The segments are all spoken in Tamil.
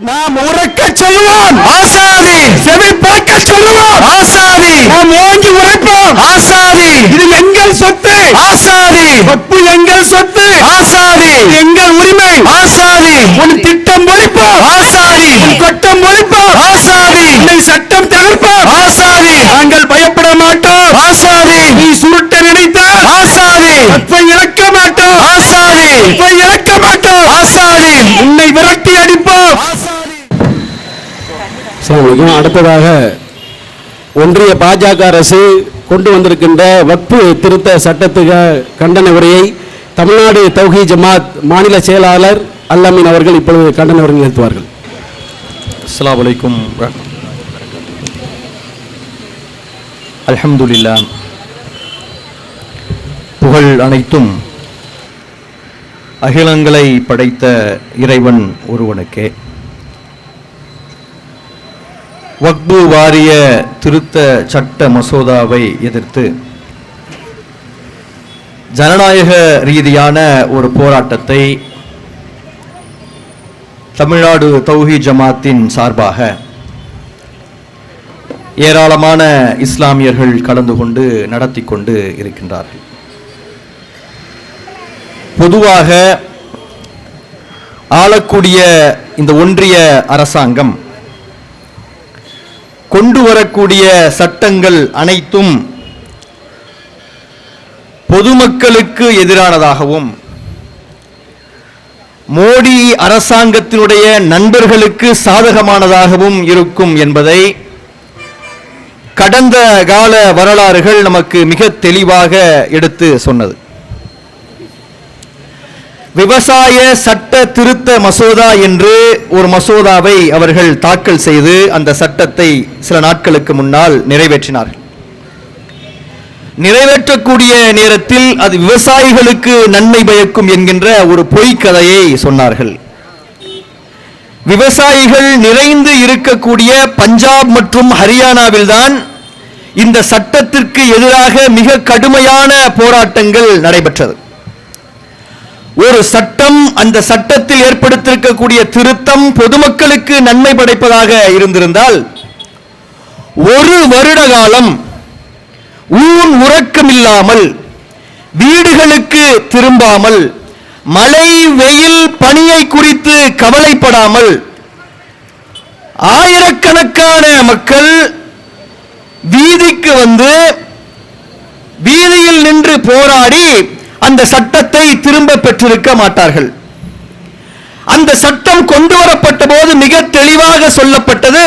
நாம் உறக்க சொல்லுவோம் ஆசாதி, செவி பார்க்க சொல்லுவோம் ஆசாதி, நாம் ஓங்கி உரைப்போம் ஆசாதி, இது எங்கள் சொத்து, ஆசாதி, வக்பு எங்கள் சொத்து, ஆசாதி, எங்கள் உரிமை, ஆசாதி, உன் திட்டம் ஒழிப்போம், ஆசாதி, உன் சட்டம் ஒழிப்போம், ஆசாதி, உன்னை சட்டம் தகர்ப்போம், ஆசாதி, நாங்கள் பயப்பட மாட்டோம், ஆசாதி, நீ சுருட்ட நினைத்தால் ஆசாதி, வக்பை இழக்க மாட்டோம், ஆசாதி, வக்பை இழக்க மாட்டோம், ஆசாதி, உன்னை விரட்டி அடிப்போம். அடுத்ததாக ஒன்றிய பாஜக அரசு கொண்டு வந்திருக்கின்ற வக்பு திருத்த சட்டத்துக்கு கண்டன உரையை தமிழ்நாடு தௌஹீத் ஜமாத் மாநில செயலாளர் அல்லமீன் அவர்கள் இப்பொழுது கண்டன உரை நிறுத்துவார்கள். அஸ்ஸலாமு அலைக்கும். அல்ஹம்துலில்லாஹ். புகழ் அனைத்தும் அகிலங்களை படைத்த இறைவன் ஒருவனுக்கே. வக்பு வாரிய திருத்த சட்ட மசோதாவை எதிர்த்து ஜனநாயக ரீதியான ஒரு போராட்டத்தை தமிழ்நாடு தௌஹீத் ஜமாத்தின் சார்பாக ஏராளமான இஸ்லாமியர்கள் கலந்து கொண்டு நடத்தி கொண்டு இருக்கின்றார்கள். பொதுவாக ஆளக்கூடிய இந்த ஒன்றிய அரசாங்கம் கொண்டு வரக்கூடிய சட்டங்கள் அனைத்தும் பொதுமக்களுக்கு எதிரானதாகவும் மோடி அரசாங்கத்தினுடைய நண்பர்களுக்கு சாதகமானதாகவும் இருக்கும் என்பதை கடந்த கால வரலாறுகள் நமக்கு மிக தெளிவாக எடுத்து சொன்னது. விவசாய சட்ட திருத்த மசோதா என்று ஒரு மசோதாவை அவர்கள் தாக்கல் செய்து அந்த சட்டத்தை சில நாட்களுக்கு முன்னால் நிறைவேற்றினார்கள். நிறைவேற்றக்கூடிய நேரத்தில் அது விவசாயிகளுக்கு நன்மை பயக்கும் என்கின்ற ஒரு பொய்க்கதையை சொன்னார்கள். விவசாயிகள் நிறைந்து இருக்கக்கூடிய பஞ்சாப் மற்றும் ஹரியானாவில் தான் இந்த சட்டத்திற்கு எதிராக மிக கடுமையான போராட்டங்கள் நடைபெற்றது. ஒரு சட்டம், அந்த சட்டத்தில் ஏற்படுத்தியிருக்கக்கூடிய திருத்தம் பொதுமக்களுக்கு நன்மை படைப்பதாக இருந்திருந்தால் ஒரு வருட காலம் ஊன் உறக்கமில்லாமல் வீடுகளுக்கு திரும்பாமல் மழை வெயில் பனியை குறித்து கவலைப்படாமல் ஆயிரக்கணக்கான மக்கள் வீதிக்கு வந்து வீதியில் நின்று போராடி அந்த சட்டத்தை திரும்ப பெற்றிருக்க மாட்டார்கள். அந்த சட்டம் கொண்டு வரப்பட்ட போது மிக தெளிவாக சொல்லப்பட்டது,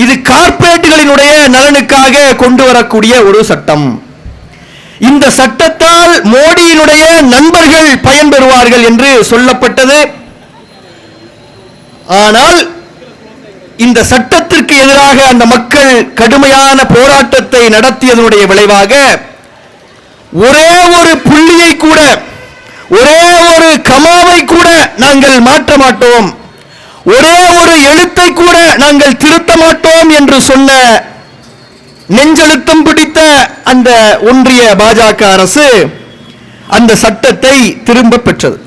இது கார்ப்பரேட்டுகளினுடைய நலனுக்காக கொண்டு வரக்கூடிய ஒரு சட்டம். இந்த சட்டத்தால் மோடியினுடைய நண்பர்கள் பயன்பெறுவார்கள் என்று சொல்லப்பட்டது. ஆனால் இந்த சட்டத்திற்கு எதிராக அந்த மக்கள் கடுமையான போராட்டத்தை நடத்தியதனுடைய விளைவாக ஒரே ஒரு புள்ளியை கூட, ஒரே ஒரு கமாவை கூட நாங்கள் மாற்ற மாட்டோம், ஒரே ஒரு எழுத்தை கூட நாங்கள் திருத்த மாட்டோம் என்று சொன்ன நெஞ்செழுத்தம் பிடித்த அந்த ஒன்றிய பாஜக அரசு அந்த சட்டத்தை திரும்ப பெற்றது.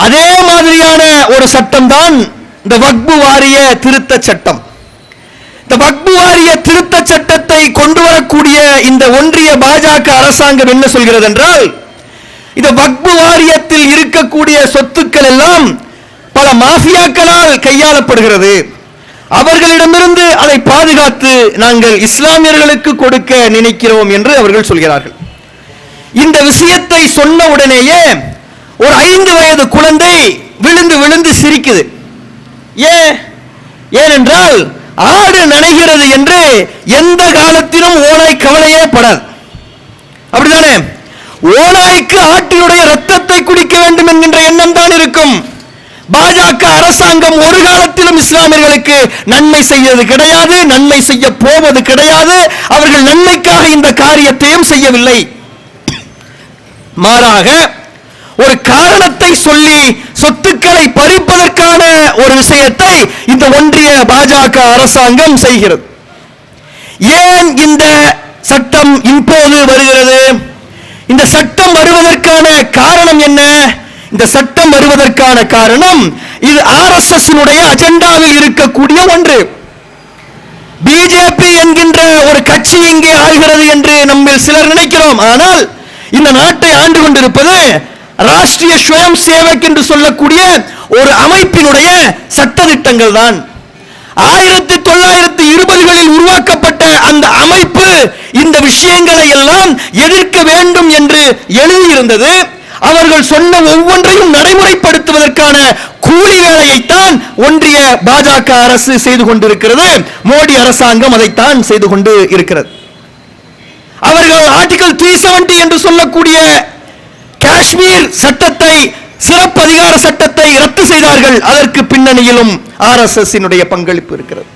அதே மாதிரியான ஒரு சட்டம் தான் இந்த வக்பு வாரிய திருத்த சட்டம். இந்த வக்பு வாரிய திருத்த சட்டத்தை கொண்டு வரக்கூடிய இந்த ஒன்றிய பாஜக அரசாங்கம் என்ன சொல்கிறது என்றால், இந்த வக்பு வாரியத்தில் இருக்கக்கூடிய சொத்துக்கள் எல்லாம் பல மாஃபியாக்களால் கையாளப்படுகிறது, அவர்களிடமிருந்து அதை பாதுகாத்து நாங்கள் இஸ்லாமியர்களுக்கு கொடுக்க நினைக்கிறோம் என்று அவர்கள் சொல்கிறார்கள். இந்த விஷயத்தை சொன்ன உடனேயே ஒரு 5 வயது குழந்தை விழுந்து விழுந்து சிரிக்குது. ஏனென்றால் ஆடு நனைகிறது என்று எந்த காலத்திலும் ஓநாய் கவலையே படாது. அப்படிதானே? ஓநாய்க்கு ஆட்டினுடைய ரத்தத்தை குடிக்க வேண்டும் என்கின்ற எண்ணம் தான் இருக்கும். பாஜக அரசாங்கம் ஒரு காலத்திலும் இஸ்லாமியர்களுக்கு நன்மை செய்வது கிடையாது, நன்மை செய்ய போவது கிடையாது. அவர்கள் நன்மைக்காக இந்த காரியத்தையும் செய்யவில்லை. மாறாக ஒரு காரணத்தை சொல்லி சொத்துக்களை பறிப்பதற்கான ஒரு விஷயத்தை இந்த ஒன்றிய பாஜக அரசாங்கம் செய்கிறது. ஏன் இந்த சட்டம் இப்போது வருகிறது? இந்த சட்டம் வருவதற்கான காரணம் என்ன? இந்த சட்டம் வருவதற்கான காரணம், இது ஆர்எஸ்எஸ் அஜெண்டாவில் இருக்கக்கூடிய ஒன்று. பிஜேபி என்கின்ற ஒரு கட்சி இங்கே ஆள்கிறது என்று நம்ம சிலர் நினைக்கிறோம். ஆனால் இந்த நாட்டை ஆண்டு கொண்டிருப்பது ராஷ்டிரிய ஸ்வயம் சேவக் என்று சொல்லக்கூடிய ஒரு அமைப்பினுடைய சட்டதிட்டங்கள் தான். 1920களில் உருவாக்கப்பட்ட அந்த அமைப்பு இந்த விஷயங்களை எல்லாம் எதிர்க்க வேண்டும் என்று எழுதியிருந்தது. அவர்கள் சொன்ன ஒவ்வொன்றையும் நடைமுறைப்படுத்துவதற்கான கூலி வேலையைத்தான் ஒன்றிய பாஜக அரசு செய்து கொண்டிருக்கிறது. மோடி அரசாங்கம் அதைத்தான் செய்து கொண்டு இருக்கிறது. அவர்கள் ஆர்டிகல் 370 என்று சொல்லக்கூடிய காஷ்மீர் சட்டத்தை, சிறப்பு அதிகார சட்டத்தை ரத்து செய்தார்கள். அதற்கு பின்னணியிலும் ஆர்எஸ்எஸ் பங்களிப்பு இருக்கிறது.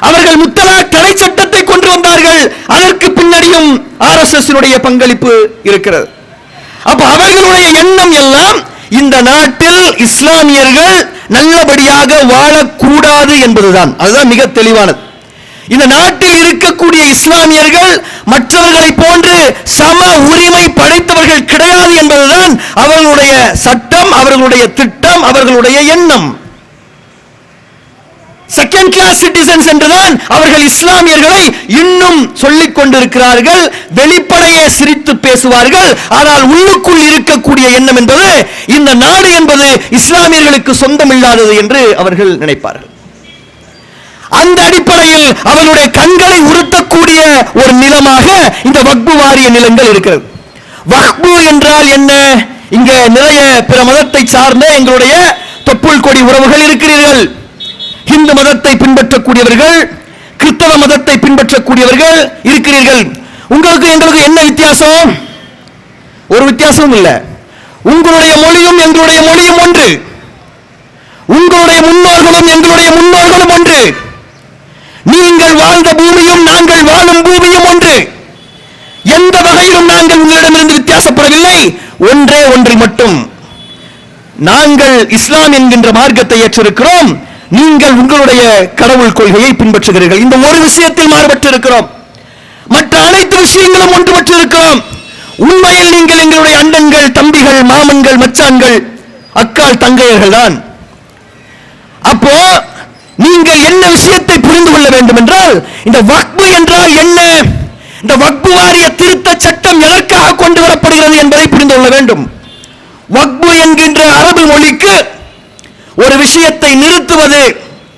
அவர்கள் முத்தலாக் தடை சட்டத்தை கொண்டு வந்தார்கள். அதற்கு பின்னணியும் ஆர்எஸ்எஸ் பங்களிப்பு இருக்கிறது. அப்ப அவர்களுடைய எண்ணம் எல்லாம் இந்த நாட்டில் இஸ்லாமியர்கள் நல்லபடியாக வாழக்கூடாது என்பதுதான். அதுதான் மிக தெளிவானது. இந்த நாட்டில் இருக்கக்கூடிய இஸ்லாமியர்கள் மற்றவர்களை போன்று சம உரிமை படைத்தவர்கள் கிடையாது என்பதுதான் அவர்களுடைய சட்டம், அவர்களுடைய திட்டம், அவர்களுடைய எண்ணம். செகண்ட் கிளாஸ் சிட்டிசன்ஸ் என்றுதான் அவர்கள் இஸ்லாமியர்களை இன்னும் சொல்லிக் கொண்டிருக்கிறார்கள். வெளிப்படையே சிரித்து பேசுவார்கள். ஆனால் உள்ளுக்குள் இருக்கக்கூடிய எண்ணம் என்பது இந்த நாடு என்பது இஸ்லாமியர்களுக்கு சொந்தமில்லாதது என்று அவர்கள் நினைப்பார்கள். அந்த அடிப்படையில் அவர்களுடைய கண்களை உறுத்தக்கூடிய ஒரு நிலமாக இந்த வக்பு வாரிய நிலங்கள் இருக்கிறது. வக்பு என்றால் என்ன? இங்க நிறைய பிற மதத்தை சார்ந்த எங்களுடைய தொப்புள் கொடி உறவுகள் இருக்கிறீர்கள். இந்து மதத்தை பின்பற்றக்கூடியவர்கள், கிறிஸ்தவ மதத்தை பின்பற்றக்கூடியவர்கள் இருக்கிறீர்கள். உங்களுக்கு எங்களுக்கு என்ன வித்தியாசம்? ஒரு வித்தியாசமும் இல்லை. உங்களுடைய மொழியும் எங்களுடைய மொழியும் ஒன்று. உங்களுடைய முன்னோர்களும் எங்களுடைய முன்னோர்களும் ஒன்று. நீங்கள் வாழ்ந்த பூமியும் நாங்கள் வாழும் பூமியும் ஒன்று. எந்த வகையிலும் நாங்கள் உங்களிடமிருந்து வித்தியாசப்படவில்லை. ஒன்றே ஒன்றை மட்டும், நாங்கள் இஸ்லாம் என்கின்ற மார்க்கத்தை ஏற்றிருக்கிறோம். நீங்கள் உங்களுடைய கடவுள் கொள்கையை பின்பற்றுகிறீர்கள். இந்த ஒரு விஷயத்தில் மாறுபட்டு இருக்கிறோம். மற்ற அனைத்து விஷயங்களும் ஒன்றுபட்டு இருக்கிறோம். உண்மையில் நீங்கள் எங்களுடைய அண்ணன்கள், தம்பிகள், மாமன்கள், மச்சான்கள், அக்கால், தங்கையர்கள் தான். அப்போ நீங்கள் என்ன விஷயத்தை புரிந்து கொள்ள வேண்டும் என்றால், இந்த வக்பு என்றால் என்ன, இந்த வக்பு வாரிய திருத்த சட்டம் எதற்காக கொண்டு வரப்படுகிறது என்பதை புரிந்து கொள்ள வேண்டும். வக்பு என்கின்ற அரபு மொழிக்கு ஒரு விஷயத்தை நிறுத்துவது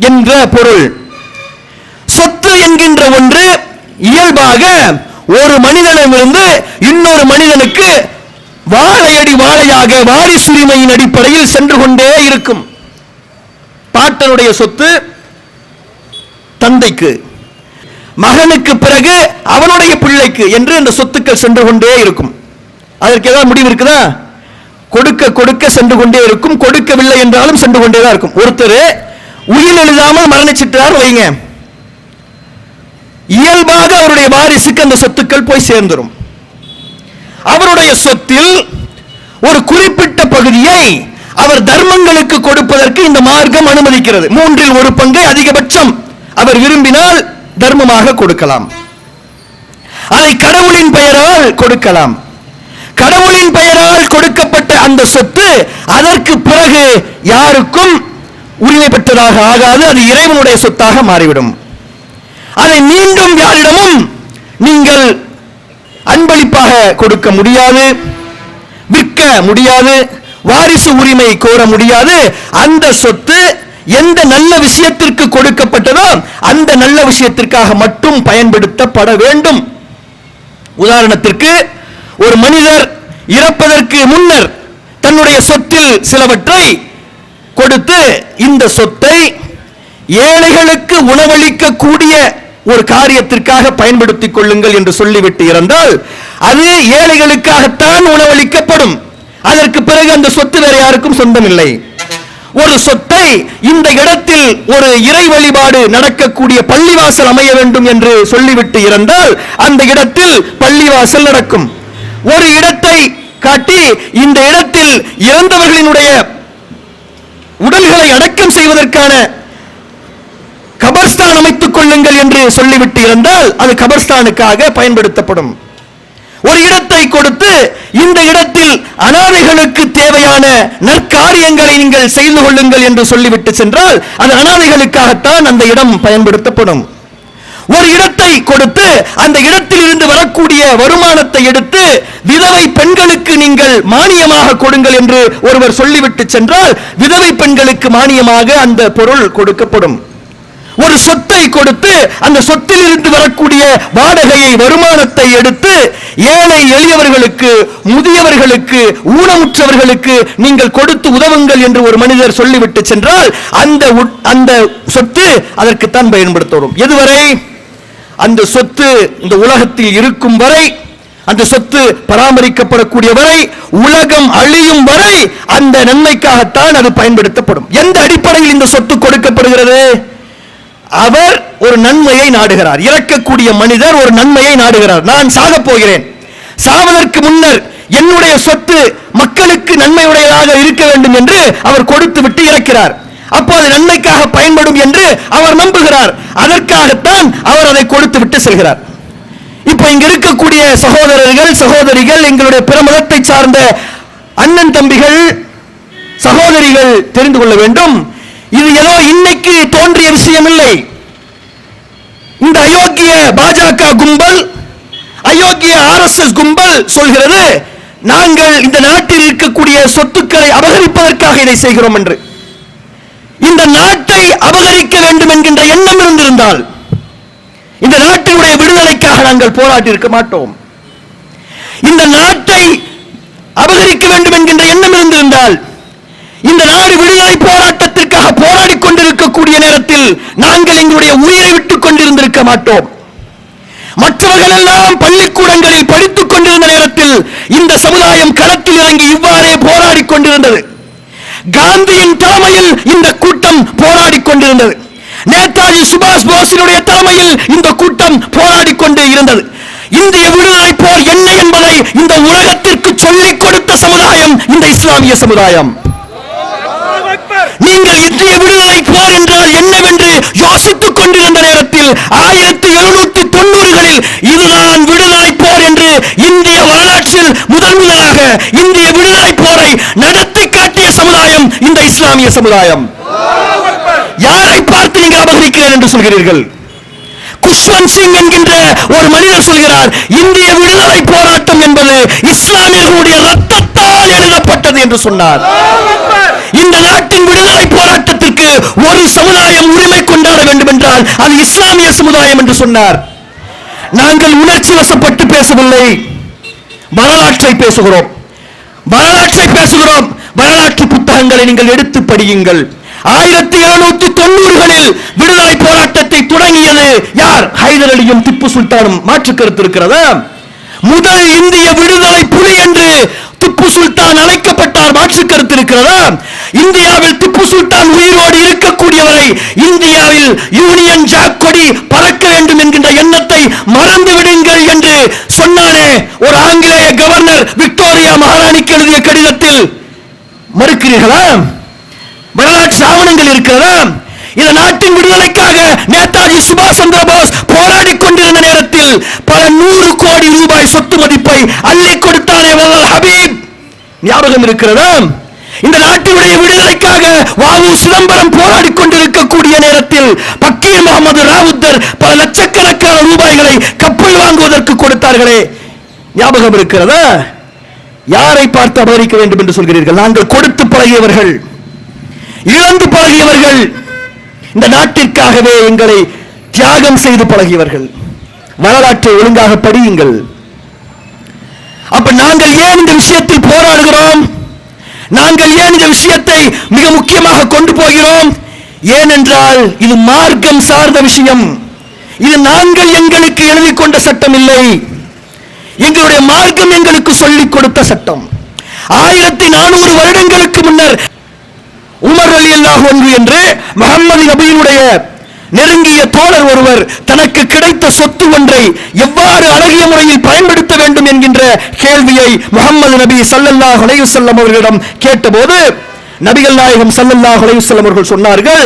என்ற பொருள். சொத்து என்கின்ற ஒன்று இயல்பாக ஒரு மனிதனிடமிருந்து இன்னொரு மனிதனுக்கு வாழையடி வாழையாக வாரிசுரிமையின் அடிப்படையில் சென்று கொண்டே இருக்கும். பாட்டனுடைய சொத்து தந்தைக்கு, மகனுக்கு பிறகு அவனுடைய பிள்ளைக்கு என்று அந்த சொத்துக்கள் சென்று கொண்டே இருக்கும். அதற்கு ஏதாவது முடிவு இருக்குதா? கொடுக்க கொடுக்க சென்று கொண்டே இருக்கும். கொடுக்கவில்லை என்றாலும் சென்று கொண்டே தான் இருக்கும். ஒருத்தர் உயிர் எழுதாமல் மரணிச்சிட்டார் வைங்க, இயல்பாக அவருடைய வாரிசுக்கு அந்த சொத்துக்கள் போய் சேர்ந்துடும். அவருடைய சொத்தில் ஒரு குறிப்பிட்ட பகுதியை அவர் தர்மங்களுக்கு கொடுப்பதற்கு இந்த மார்க்கம் அனுமதிக்கிறது. 1/3 அதிகபட்சம் அவர் விரும்பினால் தர்மமாக கொடுக்கலாம். அதை கடவுளின் பெயரால் கொடுக்கலாம். கடவுளின் பெயரால் கொடுக்கப்பட்ட அந்த சொத்து அதற்கு பிறகு யாருக்கும் உரிமை பெற்றதாக ஆகாது. அது இறைவனுடைய சொத்தாக மாறிவிடும். அதை மீண்டும் யாரிடமும் நீங்கள் அன்பளிப்பாக கொடுக்க முடியாது, விற்க முடியாது, வாரிசு உரிமை கோர முடியாது. அந்த சொத்து எந்த நல்ல விஷயத்திற்கு கொடுக்கப்பட்டதோ அந்த நல்ல விஷயத்திற்காக மட்டும் பயன்படுத்தப்பட வேண்டும். உதாரணத்திற்கு, ஒரு மனிதர் இறப்பதற்கு முன்னர் தன்னுடைய சொத்தில் சிலவற்றை கொடுத்து இந்த சொத்தை ஏழைகளுக்கு உணவளிக்கக்கூடிய ஒரு காரியத்திற்காக பயன்படுத்திக் கொள்ளுங்கள் என்று சொல்லிவிட்டு இறந்தால் அது ஏழைகளுக்காகத்தான் உணவளிக்கப்படும். அதற்கு பிறகு அந்த சொத்து வேற யாருக்கும் சொந்தம் இல்லை. ஒரு சொத்தை இந்த இடத்தில் ஒரு இறை வழிபாடு நடக்கக்கூடிய பள்ளிவாசல் அமைய வேண்டும் என்று சொல்லிவிட்டு இறந்தால் அந்த இடத்தில் பள்ளிவாசல் நடக்கும். ஒரு இடத்தை காட்டி இந்த இடத்தில் இறந்தவர்களினுடைய உடல்களை அடக்கம் செய்வதற்கான கபர்ஸ்தான் அமைத்துக் கொள்ளுங்கள் என்று சொல்லிவிட்டு இருந்தால் அது கபர்ஸ்தானுக்காக பயன்படுத்தப்படும். ஒரு இடத்தை கொடுத்து இந்த இடத்தில் அனாதைகளுக்கு தேவையான நற்காரியங்களை நீங்கள் செய்து கொள்ளுங்கள் என்று சொல்லிவிட்டு சென்றால் அது அனாதைகளுக்காகத்தான் அந்த இடம் பயன்படுத்தப்படும். ஒரு இடத்தை கொடுத்து அந்த இடத்தில் இருந்து வரக்கூடிய வருமானத்தை எடுத்து விதவை பெண்களுக்கு நீங்கள் மானியமாக கொடுங்கள் என்று ஒருவர் சொல்லிவிட்டு சென்றால் விதவை பெண்களுக்கு மானியமாக அந்த பொருள் கொடுக்கப்படும். ஒரு சொத்தை கொடுத்து அந்த சொத்தில் இருந்து வரக்கூடிய வாடகையை வருமானத்தை எடுத்து ஏழை எளியவர்களுக்கு, முதியவர்களுக்கு, ஊனமுற்றவர்களுக்கு நீங்கள் கொடுத்து உதவுங்கள் என்று ஒரு மனிதர் சொல்லிவிட்டு சென்றால் அந்த சொத்து அதற்குத்தான் பயன்படுத்தப்படும். எதுவரை? அந்த சொத்து இந்த உலகத்தில் இருக்கும் வரை, அந்த சொத்து பராமரிக்கப்படக்கூடிய வரை, உலகம் அழியும் வரை அந்த நன்மைக்காகத்தான் அது பயன்படுத்தப்படும். எந்த அடிப்படையில் இந்த சொத்து கொடுக்கப்படுகிறது? அவர் ஒரு நன்மையை நாடுகிறார். இறக்கக்கூடிய மனிதர் ஒரு நன்மையை நாடுகிறார். நான் சாகப் போகிறேன், சாவதற்கு முன்னர் என்னுடைய சொத்து மக்களுக்கு நன்மையுடையதாக இருக்க வேண்டும் என்று அவர் கொடுத்து விட்டு இறக்கிறார். அப்போது நன்மைக்காக பயன்படும் என்று அவர் நம்புகிறார். அதற்காகத்தான் அவர் அதை கொடுத்து விட்டு செல்கிறார். இப்ப இங்க இருக்கக்கூடிய சகோதரர்கள், சகோதரிகள், எங்களுடைய பிற மதத்தை சார்ந்த அண்ணன் தம்பிகள், சகோதரிகள் தெரிந்து கொள்ள வேண்டும். இது ஏதோ இன்னைக்கு தோன்றிய விஷயம் இல்லை. இந்த அயோக்கிய பாஜக கும்பல், அயோக்கிய RSS கும்பல் சொல்கிறது, நாங்கள் இந்த நாட்டில் இருக்கக்கூடிய சொத்துக்களை அபகரிப்பதற்காக இதை செய்கிறோம் என்று. இந்த நாட்டை அபகரிக்க வேண்டும் என்கின்ற எண்ணம் இருந்திருந்தால் இந்த நாட்டினுடைய விடுதலைக்காக நாங்கள் போராடி இருக்க மாட்டோம். இந்த நாட்டை அபகரிக்க வேண்டும் என்கின்ற எண்ணம் இருந்திருந்தால் இந்த நாடு விடுதலை போராட்டத்திற்காக போராடி கொண்டிருக்கக்கூடிய நேரத்தில் நாங்கள் எங்களுடைய உயிரை விட்டுக் கொண்டிருந்திருக்க மாட்டோம். மற்றவர்கள் எல்லாம் பள்ளிக்கூடங்களில் படித்துக் கொண்டிருந்த நேரத்தில் இந்த சமுதாயம் களத்தில் இறங்கி இவ்வாறே போராடி கொண்டிருந்தது. காந்தியின் தலைமையில் இந்த கூட்டம் போராடி கொண்டிருந்தது. நேதாஜி சுபாஷ் போஸினுடைய தலைமையில் இந்த கூட்டம் போராடி கொண்டு இருந்தது. இந்திய விடுதலை போர் என்ன என்பதை இந்த உலகத்திற்கு சொல்லிக் கொடுத்த சமுதாயம் இந்த இஸ்லாமிய சமுதாயம். நீங்கள் இந்திய விடுதலை போர் என்றால் என்னவென்று யோசித்துக் கொண்டிருந்த நேரத்தில் 1790களில் இதுதான் விடுதலை போர் என்று இந்திய வரலாற்றில் முதலாக இந்திய விடுதலை போரை நடத்தி காட்டிய சமுதாயம் இந்த இஸ்லாமிய சமுதாயம். யாரை பார்த்து நீங்கள் அபகரிக்கிறீர்கள் என்று சொல்கிறீர்கள்? குஷ்வந்த் சிங் என்கின்ற ஒரு மனிதர் சொல்கிறார், இந்திய விடுதலை போராட்டம் என்பது இஸ்லாமியர்களுடைய ரத்தத்தால் எழுதப்பட்டது என்று சொன்னார். இந்த நாட்டின் விடுதலை போராட்டத்திற்கு ஒரு சமுதாயம் உரிமை கொண்டாட வேண்டும் என்றால் அது இஸ்லாமிய சமுதாயம் என்று சொன்னார். நாங்கள் உணர்ச்சி வசப்பட்டு பேசவில்லை, வரலாற்றை பேசுகிறோம். வரலாற்றை பேசுகிறோம். வரலாற்று புத்தகங்களை நீங்கள் எடுத்து படியுங்கள். 1790களில் விடுதலை போராட்டத்தை தொடங்கியது யார்? ஹைதர் அலியும் திப்பு சுல்தானும். மாற்று கருத்து இருக்கிறதா? முதல் இந்திய விடுதலை புலி என்று திப்பு சுல்தான் அழைக்கப்பட்டார். மாற்று கருத்து இருக்கிறதா? இந்தியாவில் திப்பு சுல்தான் உயிரோடு இருக்கக்கூடியவரை இந்தியாவில் யூனியன் ஜாக் கொடி பறக்க வேண்டும் என்கின்ற எண்ணத்தை மறந்து விடுங்கள் என்று சொன்னானே ஒரு ஆங்கிலேய கவர்னர் விக்டோரியா மகாராணிக்கு எழுதிய கடிதத்தில். மறுக்கிறீர்களா? வரலாற்று ஆவணங்கள் இருக்கிறதா? இந்த நாட்டின் விடுதலைக்காக நேதாஜி சுபாஷ் சந்திர போஸ் போராடி கொண்டிருந்த நேரத்தில் பல 100 கோடி ரூபாய் சொத்து மதிப்பை அள்ளி கொடுத்தானே வல்லல் ஹபீப், ஞாபகம் இருக்கிறதா? இந்த நாட்டினுடைய விடுதலைக்காக வாவு சிதம்பரம் போராடி கொண்டிருக்கக்கூடிய நேரத்தில் பக்கீர் முகமது ராவுத்தர் பல லட்சக்கணக்கான ரூபாய்களை கப்பல் வாங்குவதற்கு கொடுத்தார்களே, ஞாபகம் இருக்கிறதா? யாரை பார்த்து அபகரிக்க வேண்டும் என்று சொல்கிறீர்கள்? நாங்கள் கொடுத்து பழகியவர்கள், இழந்து பழகியவர்கள், இந்த நாட்டிற்காகவே எங்களை தியாகம் செய்து பழகியவர்கள். வரலாற்றை ஒழுங்காக படியுங்கள். அப்ப நாங்கள் ஏன் இந்த விஷயத்தில் போராடுகிறோம்? நாங்கள் ஏன் இந்த விஷயத்தை மிக முக்கியமாக கொண்டு போகிறோம்? ஏனென்றால் இது மார்க்கம் சார்ந்த விஷயம். இது நாங்கள் எங்களுக்கு எழுதி கொண்ட சட்டம் இல்லை. எங்களுடைய மார்க்கம் எங்களுக்கு சொல்லிக் கொடுத்த சட்டம். 1400 வருடங்களுக்கு முன்னர் உமர் ரலியல்லாஹு அன்ஹு என்று முஹம்மது நபியினுடைய நெருங்கிய தோழர் ஒருவர் தனக்கு கிடைத்த சொத்து ஒன்றை எவ்வாறு அழகிய முறையில் பயன்படுத்த வேண்டும் என்கின்ற கேள்வியை முஹம்மது நபி ஸல்லல்லாஹு அலைஹி வஸல்லம் அவர்களிடம் கேட்டபோது நபிகள் நாயகம் ஸல்லல்லாஹு அலைஹி வஸல்லம் அவர்கள் சொன்னார்கள்,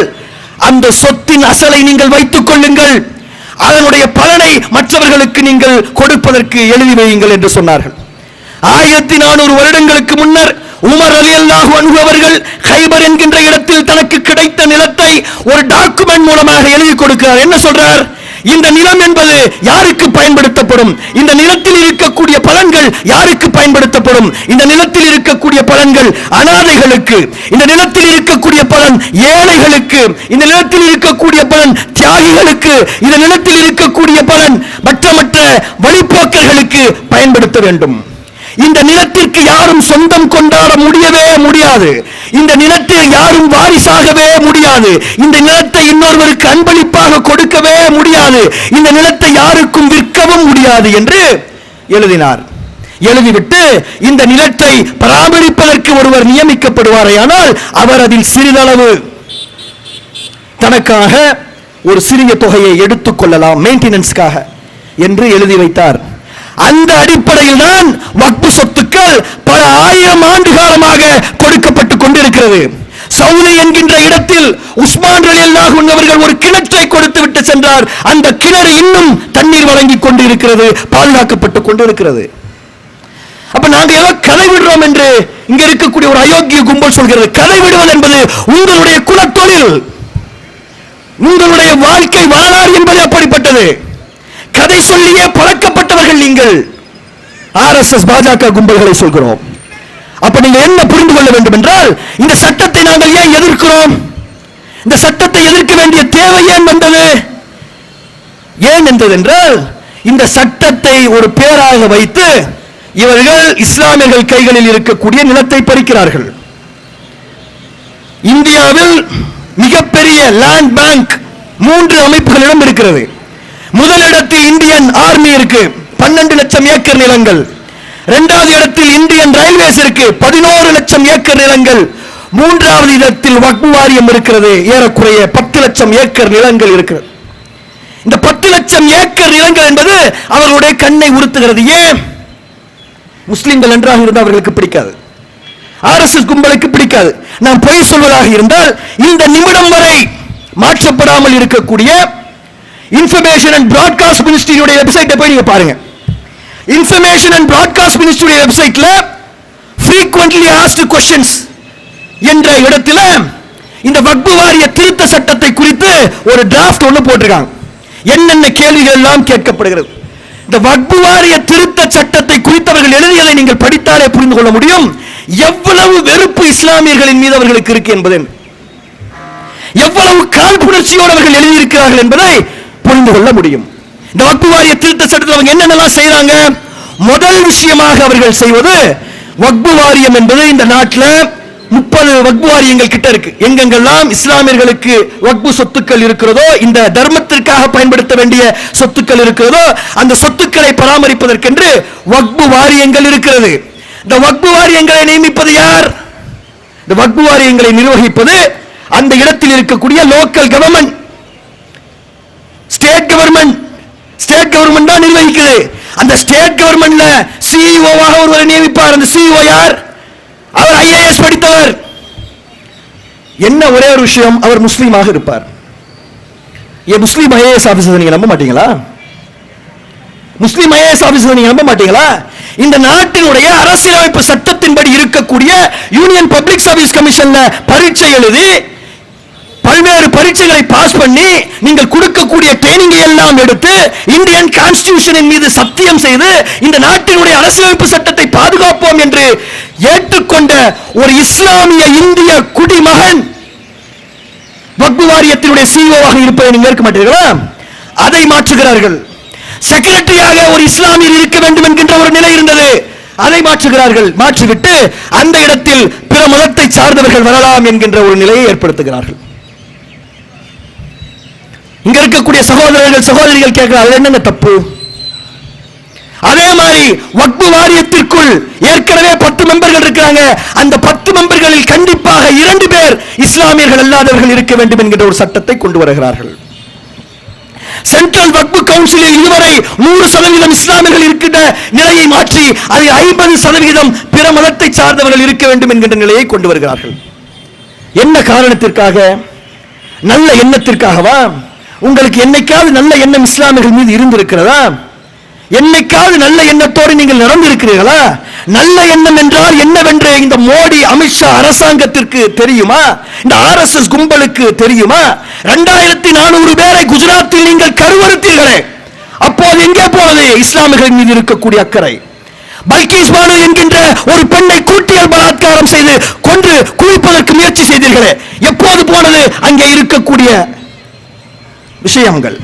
அந்த சொத்தின் அசலை நீங்கள் வைத்துக் கொள்ளுங்கள், அதனுடைய பலனை மற்றவர்களுக்கு நீங்கள் கொடுப்பதற்கு எழுதி வையுங்கள் என்று சொன்னார்கள். 1400 வருடங்களுக்கு முன்னர் உமர் ரலியல்லாஹு அன்ஹு அவர்கள் கைபர் என்கின்ற இடத்தில் தனக்கு கிடைத்த நிலத்தை ஒரு டாக்குமெண்ட் மூலமாக எழுதி கொடுக்கிறார். என்ன சொல்றார்? இந்த நிலம் என்பது யாருக்கு பயன்படுத்தப்படும்? இந்த நிலத்தில் இருக்கக்கூடிய பலன்கள் யாருக்கு பயன்படுத்தப்படும்? இந்த நிலத்தில் இருக்கக்கூடிய பலன்கள் அனாதைகளுக்கு, இந்த நிலத்தில் இருக்கக்கூடிய பலன் ஏழைகளுக்கு, இந்த நிலத்தில் இருக்கக்கூடிய பலன் தியாகிகளுக்கு, இந்த நிலத்தில் இருக்கக்கூடிய பலன் மற்ற வழிப்போக்கர்களுக்கு பயன்படுத்த வேண்டும். இந்த நிலத்திற்கு யாரும் சொந்தம் கொண்டாட முடியவே முடியாது. இந்த நிலத்தில் யாரும் வாரிசாகவே முடியாது. இந்த நிலத்தை இன்னொருவருக்கு அன்பளிப்பாக கொடுக்கவே முடியாது. இந்த நிலத்தை யாருக்கும் விற்கவும் முடியாது என்று எழுதினார். எழுதிவிட்டு இந்த நிலத்தை பராமரிப்பதற்கு ஒருவர் நியமிக்கப்படுவாரேயானால் அவர் அதில் சிறிதளவு தனக்காக ஒரு சிறிய தொகையை எடுத்துக் கொள்ளலாம் மெயின்டெனன்ஸ்க்காக என்று எழுதி வைத்தார். அந்த அடிப்படையில் தான் வக்ஃப் சொத்துக்கள் பல ஆயிரம் ஆண்டு காலமாக கொடுக்கப்பட்டுக் கொண்டிருக்கிறது. சவுதி என்கின்ற இடத்தில் உஸ்மான் ரலியல்லாஹு அன்ஹு அவர்கள் ஒரு கிணற்றை கொடுத்து விட்டு சென்றார். அந்த கிணறு இன்னும் தண்ணீர் வழங்கிக் கொண்டு இருக்கிறது, பாதுகாக்கப்பட்டுக் கொண்டிருக்கிறது. அப்ப நாங்க ஏதோ கதை விடுறோம் என்று இங்க இருக்கக்கூடிய ஒரு அயோக்கிய கும்பல் சொல்கிறது. கதை விடுவது என்பது உங்களுடைய குலத்தொழில், உங்களுடைய வாழ்க்கை வரலாறு என்பது அப்படிப்பட்டது. கதை சொல்லியே பழக்கப்பட்டவர்கள் நீங்கள். RSS பாஜக கும்பல்களை சொல்கிறோம். அப்ப நீங்க என்ன புரிந்து கொள்ள வேண்டும் என்றால், இந்த சட்டத்தை நாங்கள் ஏன் எதிர்க்கிறோம்? இந்த சட்டத்தை எதிர்க்க வேண்டிய தேவை ஏன் வந்தது? ஏன் என்றது என்றால், இந்த சட்டத்தை ஒரு பேராக வைத்து இவர்கள் இஸ்லாமியர்கள் கைகளில் இருக்கக்கூடிய நிலத்தை பறிக்கிறார்கள். இந்தியாவில் மிகப்பெரிய லேண்ட் பேங்க் 3 அமைப்புகளிடம் இருக்கிறது. முதலிடத்தில் இந்தியன் ஆர்மி இருக்கு, 12 லட்சம் ஏக்கர் நிலங்கள். இரண்டாவது இடத்தில் இந்தியன் ரயில்வேஸ் இருக்கு, 11 லட்சம் ஏக்கர் நிலங்கள். மூன்றாவது இடத்தில் வக்ஃப் வாரியம் இருக்கிறது, ஏறக்குறைய 10 லட்சம் ஏக்கர் நிலங்கள் இருக்கிறது. இந்த 10 லட்சம் ஏக்கர் நிலங்கள் என்பது அவர்களுடைய கண்ணை உறுத்துகிறது. ஏன்? முஸ்லிம்கள் நன்றாக இருந்தால் அவர்களுக்கு பிடிக்காது, RSS கும்பலுக்கு பிடிக்காது. நான் பொய் சொல்வதாக இருந்தால் இந்த நிமிடம் வரை மாற்றப்படாமல் இருக்கக்கூடிய இன்ஃபர்மேஷன் அண்ட் பிராட்காஸ்ட் மினிஸ்ட்ரியுடைய வெப்சைட்டை போய் நீங்க பாருங்க. இன்ஃபர்மேஷன் அண்ட் பிராட்காஸ்ட் மினிஸ்ட்ரியுடைய வெப்சைட்ல frequently asked questions என்ற இடத்துல இந்த வக்ஃப் வாரிய திருத்த சட்டத்தை குறித்து ஒரு டிராஃப்ட் ஒன்று போட்டிருக்காங்க. என்னென்ன கேள்விகள் எல்லாம் கேட்கப்படுகிறது. இந்த வக்ஃப் வாரிய திருத்த சட்டத்தை குறித்தவர்கள் எழுதியதை நீங்கள் படித்தாலே புரிந்து கொள்ள முடியும் எவ்வளவு வெறுப்பு இஸ்லாமியர்களின் மீது அவர்களுக்கு இருக்கு என்பது, எவ்வளவு காழ்ப்புணர்ச்சியோடு அவர்கள் எழுதியிருக்கிறார்கள் என்பதை புரிந்து கொள்ள முடியும். இந்த வக்ஃப் வாரிய திருத்த சட்டத்தில் அவங்க என்னென்னலாம் செய்யறாங்க? முதல் விஷயமாக அவர்கள் செய்வது, வக்ஃப் வாரியம் என்பது இந்த நாட்டில் 30 வக்ஃப் வாரியங்கள் கிட்ட இருக்கு. எங்கெங்கெல்லாம் இஸ்லாமியர்களுக்கு வக்ஃப் சொத்துக்கள் இருக்கிறதோ, இந்த தர்மத்திற்காக பயன்படுத்த வேண்டிய சொத்துக்கள் இருக்கிறதோ, அந்த சொத்துக்களை பராமரிப்பதற்கென்று வக்ஃப் வாரியங்கள் இருக்கிறது. இந்த வக்ஃப் வாரியங்களை நியமிப்பது யார்? இந்த வக்ஃப் வாரியங்களை நிர்வகிப்பது அந்த இடத்தில் இருக்கக்கூடிய local government, state government. State government தான் நிர்வகிக்குது. அந்த ஸ்டேட் கவர்மெண்ட்ல சிஇஓவாக ஒருவரை நியமிப்பார். அந்த சிஇஓ யார்? அவர் IAS படித்தவர். என்ன ஒரே ஒரு விஷயம், அவர் முஸ்லீமாக இருப்பார். முஸ்லீம் IAS ஆபீசர் நீங்க நம்ப மாட்டீங்களா? முஸ்லீம் IAS ஆபீசர் நீங்க நம்ப மாட்டீங்களா? இந்த நாட்டினுடைய அரசியலமைப்பு சட்டத்தின்படி இருக்கக்கூடிய யூனியன் பப்ளிக் சர்வீஸ் கமிஷன்ல பரீட்சை எழுதி பல்வேறு பரீட்சைகளை பாஸ் பண்ணி நீங்கள் கொடுக்கக்கூடிய ட்ரைனிங் எல்லாம் எடுத்து இந்தியன் கான்ஸ்டிடியூஷனின் மீது சத்தியம் செய்து இந்த நாட்டினுடைய அரசியலமைப்பு சட்டத்தை பாதுகாப்போம் என்று ஏற்றுக்கொண்ட ஒரு இஸ்லாமிய இந்திய குடிமகன் வக்ஃப் வாரியத்தினுடைய சிஇஓவாக இருப்பதை நீங்கள் ஏற்க மாட்டீர்களா? அதை மாற்றுகிறார்கள். செக்ரட்டரியாக ஒரு இஸ்லாமியர் இருக்க வேண்டும் என்கின்ற ஒரு நிலை இருந்தது, அதை மாற்றுகிறார்கள். மாற்றிவிட்டு அந்த இடத்தில் பிற மதத்தை சார்ந்தவர்கள் வரலாம் என்கின்ற ஒரு நிலையை ஏற்படுத்துகிறார்கள். இங்க இருக்கக்கூடிய சகோதரர்கள் சகோதரிகள் கேட்கிறார்கள், என்னங்க தப்பு? அதே மாதிரி வக்ஃப் வாரியத்திற்குள் ஏற்கனவே 10 மெம்பர்கள் இருக்கிறாங்க. அந்த 10 மெம்பர்களில் கண்டிப்பாக 2 பேர் இஸ்லாமியர்கள் அல்லாதவர்கள் இருக்க வேண்டும் என்கிற ஒரு சட்டத்தை கொண்டு வருகிறார்கள். சென்ட்ரல் வக்ஃப் கவுன்சிலில் இதுவரை 100% இஸ்லாமியர்கள் இருக்கின்ற நிலையை மாற்றி அதை 50% பிற மதத்தை சார்ந்தவர்கள் இருக்க வேண்டும் என்கின்ற நிலையை கொண்டு வருகிறார்கள். என்ன காரணத்திற்காக? நல்ல எண்ணத்திற்காகவா? உங்களுக்கு என்னைக்காவது நல்ல எண்ணம் இஸ்லாமியர்கள் மீது இருந்திருக்கிறதா? என்னைக்காவது நல்ல எண்ணத்தோடு நீங்கள் நடந்திருக்கிறீர்களா? நல்ல எண்ணம் என்றால் என்னவென்று இந்த மோடி அமித்ஷா அரசாங்கத்திற்கு தெரியுமா? இந்த RSS கும்பலுக்கு தெரியுமா? 2400 பேரை குஜராத்தில் நீங்கள் கருவறுத்தீர்களே, அப்போது எங்கே போனது இஸ்லாமியர்கள் மீது இருக்கக்கூடிய அக்கறை? பல்கீஸ் பானு என்கின்ற ஒரு பெண்ணை கூட்டியல் பலாத்காரம் செய்து கொன்று குவிப்பதற்கு முயற்சி செய்தீர்களே, எப்போது போனது அங்கே இருக்கக்கூடிய விஷயங்கள்?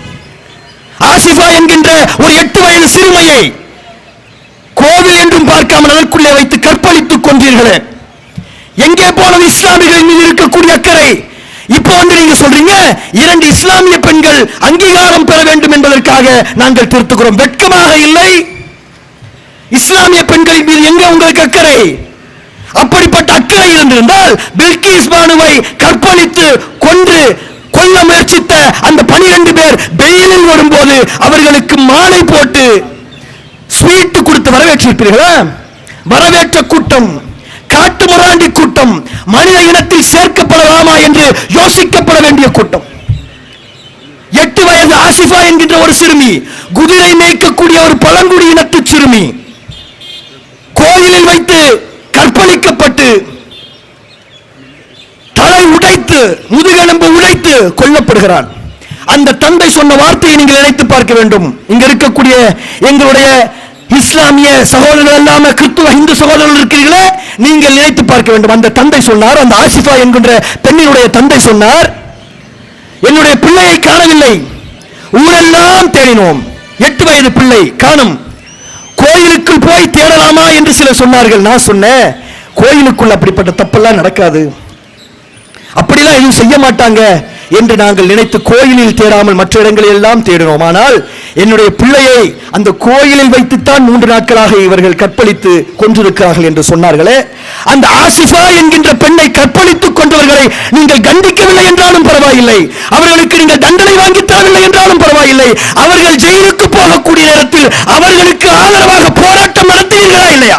ஆசிஃபா என்கின்ற ஒரு 8 வயது சிறுமியை கோவில் என்றும் பார்க்காமல் அதற்குள்ளே வைத்து கற்பழித்துக் கொண்டீர்களே, எங்கே போனது இஸ்லாமியர்கள் மீது இருக்கக்கூடிய அக்கறை? இப்போ வந்து நீங்க சொல்றீங்க 2 இஸ்லாமிய பெண்கள் அங்கீகாரம் பெற வேண்டும் என்பதற்காக நாங்கள் திருத்துகிறோம். வெட்கமாக இல்லை? இஸ்லாமிய பெண்களின் மீது எங்க உங்களுக்கு அக்கறை? அப்படிப்பட்ட அக்கறை இருந்திருந்தால் பில்கிஸ் பானுவை கற்பழித்து கொன்று கொல்ல முயற்சித்த அந்த 12 பேர் பெயிலில் வரும்போது அவர்களுக்கு மாலை போட்டு ஸ்வீட் கொடுத்து வரவேற்றிருப்பீர்களா? வரவேற்ற கூட்டம் காட்டு முராண்டி கூட்டம், மனித இனத்தில் சேர்க்கப்படலாமா என்று யோசிக்கப்பட வேண்டிய கூட்டம். 8 வயது ஆசிஃபா என்கின்ற ஒரு சிறுமி, குதிரை மேய்க்கக்கூடிய ஒரு பழங்குடி இனத்து சிறுமி, கோயிலில் வைத்து கற்பழிக்கப்பட்டு தலை உடைத்து முதுகெலும்பு உடைத்து கொல்லப்படுகிறான். அந்த தந்தை சொன்ன வார்த்தையை நீங்கள் நினைத்து பார்க்க வேண்டும். இங்க இருக்கக்கூடிய எங்களுடைய இஸ்லாமிய சகோதரர்கள் இல்லாம கிறிஸ்துவ இந்து சகோதரர்கள் இருக்கிறீர்களே, நீங்கள் நினைத்து பார்க்க வேண்டும். அந்த தந்தை சொன்னார், அந்த ஆசிஃபா என்கின்ற பெண்ணினுடைய தந்தை சொன்னார், என்னுடைய பிள்ளையை காணவில்லை, ஊரெல்லாம் தேடினோம், 8 வயது பிள்ளை காணும், கோயிலுக்குள் போய் தேடலாமா என்று சிலர் சொன்னார்கள். நான் சொன்னேன், கோயிலுக்குள் அப்படிப்பட்ட தப்பெல்லாம் நடக்காது, அப்படிலாம் எதுவும் செய்ய மாட்டாங்க என்று நாங்கள் நினைத்து கோயிலில் தேடாமல் மற்ற இடங்களில் எல்லாம் தேடினோம். ஆனால் என்னுடைய பிள்ளையை அந்த கோயிலில் வைத்துத்தான் 3 நாட்களாக இவர்கள் கற்பழித்து கொன்றிருக்கிறார்கள் என்று சொன்னார்களே, அந்த ஆசிஃபா என்கின்ற பெண்ணை கற்பழித்துக் கொண்டவர்களை நீங்கள் கண்டிக்கவில்லை என்றாலும் பரவாயில்லை, அவர்களுக்கு நீங்கள் தண்டனை வாங்கி தரவில்லை என்றாலும் பரவாயில்லை, அவர்கள் ஜெயிலுக்கு போகக்கூடிய நேரத்தில் அவர்களுக்கு ஆதரவாக போராட்டம் நடத்துவீர்களா இல்லையா?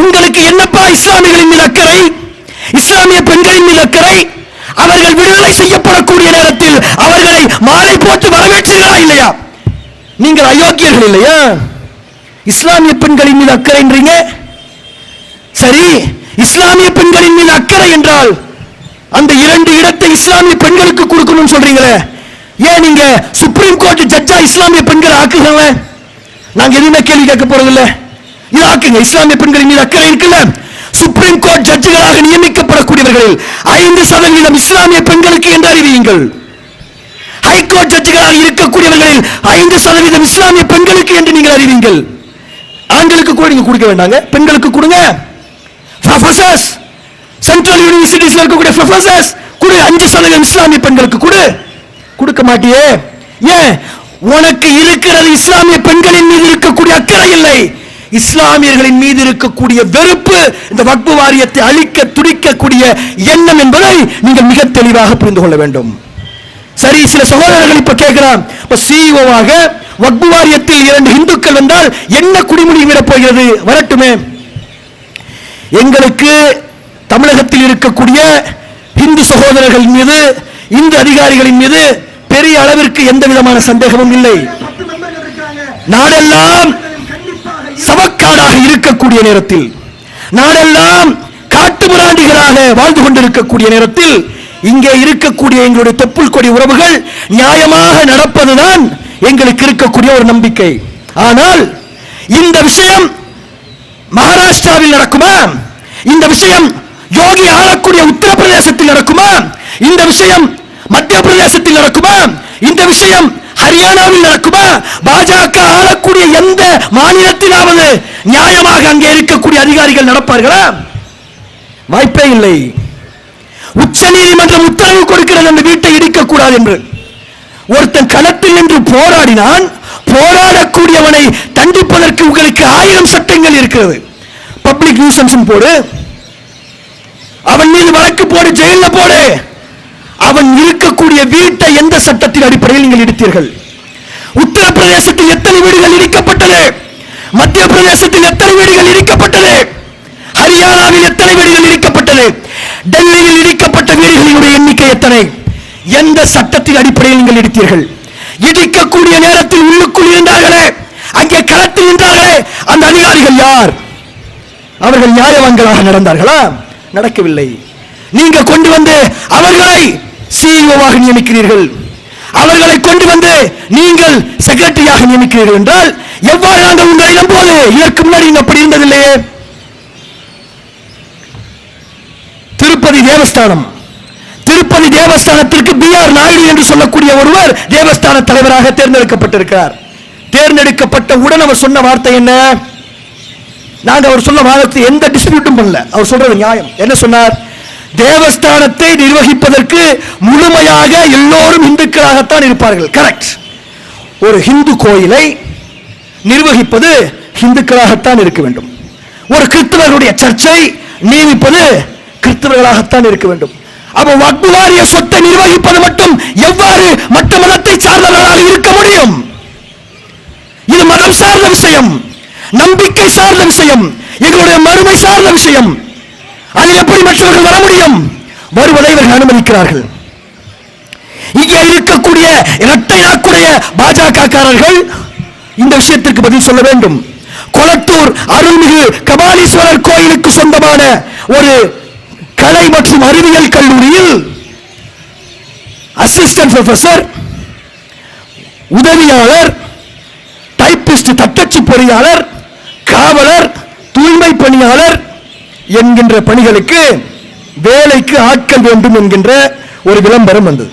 உங்களுக்கு என்னப்பா இஸ்லாமியர்களின் மீது அக்கறை, இஸ்லாமிய பெண்களின் மீது அக்கறை? அவர்கள் விடுதலை செய்யப்படக்கூடிய நேரத்தில் அவர்களை மாலை போட்டு வரவேற்றீர்களா இல்லையா? நீங்கள் அயோக்கியர்கள் இல்லையா? இஸ்லாமிய பெண்களின் மீது அக்கறைன்றீங்க. சரி, இஸ்லாமிய பெண்களின் மீது அக்கறை என்றால் அந்த 2 இடத்தை இஸ்லாமிய பெண்களுக்கு கொடுக்கணும்னு சொல்றீங்களே, ஏன் நீங்க சுப்ரீம் கோர்ட் ஜட்ஜா இஸ்லாமிய பெண்களை ஆக்குங்க? நாங்க எதுவுமே கேள்வி கேட்க போறதில்லை, இது ஆக்குங்க. இஸ்லாமிய பெண்களின் மீது அக்கறை இருக்குல்ல, சுப்ரீம் கோர்ட் ஜட்ஜுகளாக நியமிக்கப்படக்கூடியவர்களில் 5% இஸ்லாமிய பெண்களுக்கு என்று அறிவியுங்கள். ஹைகோர்ட் ஜட்ஜுகளாக இருக்கக்கூடியவர்களில் 5% இஸ்லாமிய பெண்களுக்கு என்று நீங்கள் அறிவியுங்கள். ஆண்களுக்கு கூட நீங்க கொடுக்க வேண்டாங்க, பெண்களுக்கு கொடுங்க. ப்ரொஃபசர்ஸ், சென்ட்ரல் யூனிவர்சிட்டிஸ்ல இருக்கக்கூடிய ப்ரொஃபசர்ஸ் கொடு, 5% இஸ்லாமிய பெண்களுக்கு கொடு. கொடுக்க மாட்டியே, ஏன்? உனக்கு இருக்கிறது இஸ்லாமிய பெண்களின் மீது இருக்கக்கூடிய அக்கறை இல்லை, இஸ்லாமியர்களின் மீது இருக்கக்கூடிய வெறுப்பு, இந்த வக்பு வாரியத்தை அழிக்க துடிக்கக்கூடிய எண்ணம் என்பதை நீங்கள் மிக தெளிவாக புரிந்து கொள்ள வேண்டும். சரி, சில சகோதரர்கள் இப்ப கேட்கலாம், இப்ப சிஇஓவாக வக்பு வாரியத்தில் 2 இந்துக்கள் வந்தால் என்ன குடிமுடி விட போகிறது? வரட்டுமே. எங்களுக்கு தமிழகத்தில் இருக்கக்கூடிய இந்து சகோதரர்கள் மீது, இந்து அதிகாரிகளின் மீது பெரிய அளவிற்கு எந்த விதமான சந்தேகமும் இல்லை. நாடெல்லாம் சவக்காடாக இருக்கக்கூடிய நேரத்தில், நாடெல்லாம் காட்டு முராண்டிகளாக வாழ்ந்து கொண்டிருக்கக்கூடிய நேரத்தில், இங்கே இருக்கக்கூடிய எங்களுடைய தொப்புள் கொடி உறவுகள் நியாயமாக நடப்பதுதான் எங்களுக்கு இருக்கக்கூடிய ஒரு நம்பிக்கை. ஆனால் இந்த விஷயம் மகாராஷ்டிராவில் நடக்குமா? இந்த விஷயம் யோகி ஆளக்கூடிய உத்தரப்பிரதேசத்தில் நடக்குமா? இந்த விஷயம் மத்திய பிரதேசத்தில் நடக்குமா? இந்த விஷயம் ஹரியானாவில் நடக்குமா? பாஜக ஆளக்கூடிய எந்த மாநிலத்திலாவது நியாயமாக அங்கே இருக்கக்கூடிய அதிகாரிகள் நடப்பார்களா? வாய்ப்பே இல்லை. உச்ச நீதிமன்றம் உத்தரவு கொடுக்கிறது அந்த வீட்டை இடிக்கக்கூடாது என்று. ஒருத்தன் களத்தில் நின்று போராடினான், போராடக்கூடியவனை தண்டிப்பதற்கு உங்களுக்கு 1000 சட்டங்கள் இருக்கிறது. பப்ளிக் நியூசன்ஸ் போடு, அவன் மீது வழக்கு போடு, ஜெயில போடு. அவன் இருக்கக்கூடிய வீட்டை எந்த சட்டத்தின் அடிப்படையில் நீங்கள் இடித்தீர்கள்? உத்தரப்பிரதேசத்தில் எத்தனை வீடுகள் இடிக்கப்பட்டது? மத்திய பிரதேசத்தில் எத்தனை வீடுகள் இடிக்கப்பட்டது? ஹரியானாவில் எத்தனை வீடுகள் இடிக்கப்பட்டது? டெல்லியில் இடிக்கப்பட்ட வீடுகளினுடைய எண்ணிக்கை எத்தனை? எந்த சட்டத்தை சட்டத்தின் அடிப்படையில் நீங்கள் எடுத்தீர்கள். இடிக்கக்கூடிய நேரத்தில் உள்ளுக்குள் இருந்தார்களே, அங்கே களத்தில் நின்றார்களே, அந்த அதிகாரிகள் யார்? அவர்கள் நியாயவான்களாக நடந்தார்களா? நடக்கவில்லை. நீங்க கொண்டு வந்து அவர்களை சிஇஓவாக நியமிக்கிறீர்கள், அவர்களை கொண்டு வந்து நீங்கள் செக்ரட்டரியாக நியமிக்கிறீர்கள் என்றால் எவ்வாறு நாங்கள் உங்களை நம்புவது? இதற்கு முன்னாடி அப்படி இருந்ததில்லையே. திருப்பதி தேவஸ்தானம், திருப்பதி தேவஸ்தானத்திற்கு B.R. நாயுடு என்று சொல்லக்கூடிய ஒருவர் தேவஸ்தான தலைவராக தேர்ந்தெடுக்கப்பட்டிருக்கிறார். தேர்ந்தெடுக்கப்பட்டவுடன் அவர் சொன்ன வார்த்தை என்ன? நாங்கள் அவர் சொன்ன வார்த்தை எந்த டிஸ்பியூட்டும் பண்ணல. அவர் சொல்றது நியாயம். என்ன சொன்னார்? தேவஸ்தானத்தை நிர்வகிப்பதற்கு முழுமையாக எல்லோரும் இந்துக்களாகத்தான் இருப்பார்கள். கரெக்ட். ஒரு ஹிந்து கோயிலை நிர்வகிப்பது இந்துக்களாகத்தான் இருக்க வேண்டும். ஒரு கிறிஸ்தவர்களுடைய சர்ச்சை நியமிப்பது கிறிஸ்தவர்களாகத்தான் இருக்க வேண்டும். அப்ப வக்ஃப் வாரிய சொத்தை நிர்வகிப்பது மட்டும் எவ்வாறு மற்ற மதத்தை சார்ந்தவர்களாக இருக்க முடியும்? இது மதம் சார்ந்த விஷயம், நம்பிக்கை சார்ந்த விஷயம், எங்களுடைய மறுமை சார்ந்த விஷயம். அதில் எப்படி மற்றவர்கள் வர முடியும்? வருவதை இவர்கள் அனுமதிக்கிறார்கள். இங்கே இருக்கக்கூடிய இரட்டை நாக்குடைய பாஜகக்காரர்கள் இந்த விஷயத்திற்கு பதில் சொல்ல வேண்டும். கொளத்தூர் அருள்மிகு கபாலீஸ்வரர் கோயிலுக்கு சொந்தமான ஒரு கலை மற்றும் அறிவியல் கல்லூரியில் அசிஸ்டன்ட் ப்ரொஃபசர், உதவியாளர், டைப்பிஸ்ட் தட்டச்சு பொறியாளர், காவலர், தூய்மை பணியாளர் என்கின்ற பணிகளுக்கு வேலைக்கு ஆட்கள் வேண்டும் என்கின்ற ஒரு விளம்பரம் வந்தது.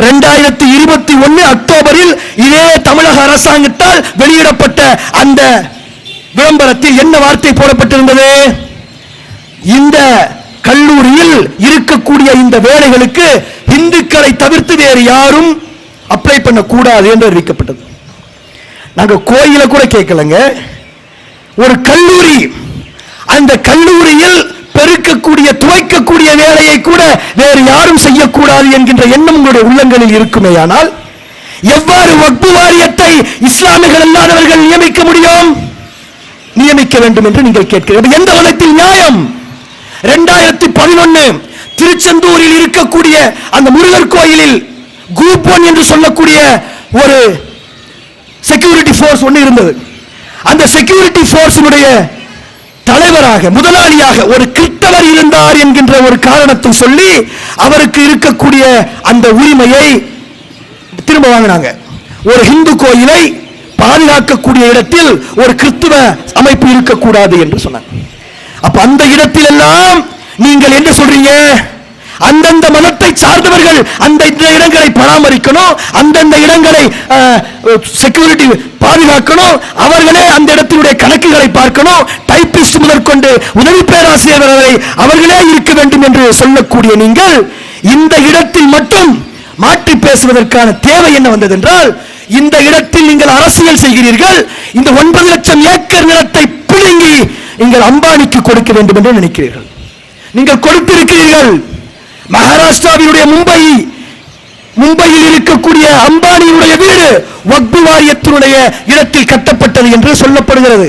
2021 அக்டோபரில் இதே தமிழக அரசாங்கத்தால் வெளியிடப்பட்ட அந்த விளம்பரத்தில் என்ன வார்த்தை போடப்பட்டிருந்தது? இந்த கல்லூரியில் இருக்கக்கூடிய இந்த வேலைகளுக்கு இந்துக்களை தவிர்த்து வேறு யாரும் அப்ளை பண்ணக்கூடாது என்று அறிவிக்கப்பட்டது. நாங்க கோயில கூட கேட்கலங்க, ஒரு கல்லூரி, அந்த கல்லூரியில் பெருக்கக்கூடிய துவைக்கக்கூடிய வேலையை கூட வேறு யாரும் செய்யக்கூடாது என்கின்ற எண்ணம் உங்களுடைய உள்ளங்களில் இருக்குமேயானால் எவ்வாறு வக்ஃப் வாரியத்தை இஸ்லாமியர்கள் அல்லாதவர்கள் நியமிக்க முடியும்? நியமிக்க வேண்டும் என்று நீங்கள் கேட்கிறீர்கள். எந்த வகையில் நியாயம்? 2011 திருச்செந்தூரில் இருக்கக்கூடிய அந்த முருகர் கோயிலில் குரூப் 1 என்று சொல்லக்கூடிய ஒரு செக்யூரிட்டி போர்ஸ் ஒன்று இருந்தது. அந்த செக்யூரிட்டி போர்ஸினுடைய தலைவராக, முதலாளியாக ஒரு கிறிஸ்தவர் இருந்தார் என்கின்ற ஒரு காரணத்தை சொல்லி அவருக்கு இருக்கக்கூடிய அந்த உரிமையை திரும்ப வாங்கினாங்க. ஒரு இந்து கோயிலை பாதுகாக்கக்கூடிய இடத்தில் ஒரு கிறிஸ்தவ அமைப்பு இருக்கக்கூடாது என்று சொன்னாங்க. அப்ப அந்த இடத்தில் எல்லாம் நீங்கள் என்ன சொல்றீங்க? அந்தந்த மதத்தை சார்ந்தவர்கள் அந்த இடங்களை பராமரிக்கணும், அந்தந்த இடங்களை செக்யூரிட்டி பாதுகாக்கணும், அவர்களே அந்த இடத்தினுடைய கணக்குகளை பார்க்கணும், டைப்பிஸ்ட் முதற்கொண்டு உதவி பேராசிரியர் வரை அவர்களே இருக்க வேண்டும் என்று சொல்லக்கூடிய நீங்கள் இந்த இடத்தில் மட்டும் மாற்றி பேசுவதற்கான தேவை என்ன வந்தது என்றால், இந்த இடத்தில் நீங்கள் அரசியல் செய்கிறீர்கள், இந்த 9 லட்சம் ஏக்கர் நிலத்தை பிடுங்கி நீங்கள் அம்பானிக்கு கொடுக்க வேண்டும் என்று நினைக்கிறீர்கள். நீங்கள் கொடுத்திருக்கிறீர்கள். மகாராஷ்டிராவினுடைய மும்பையில் இருக்கக்கூடிய அம்பானியுடைய வீடு வக்ஃப் வாரியத்தினுடைய இடத்தில் கட்டப்பட்டது என்று சொல்லப்படுகிறது.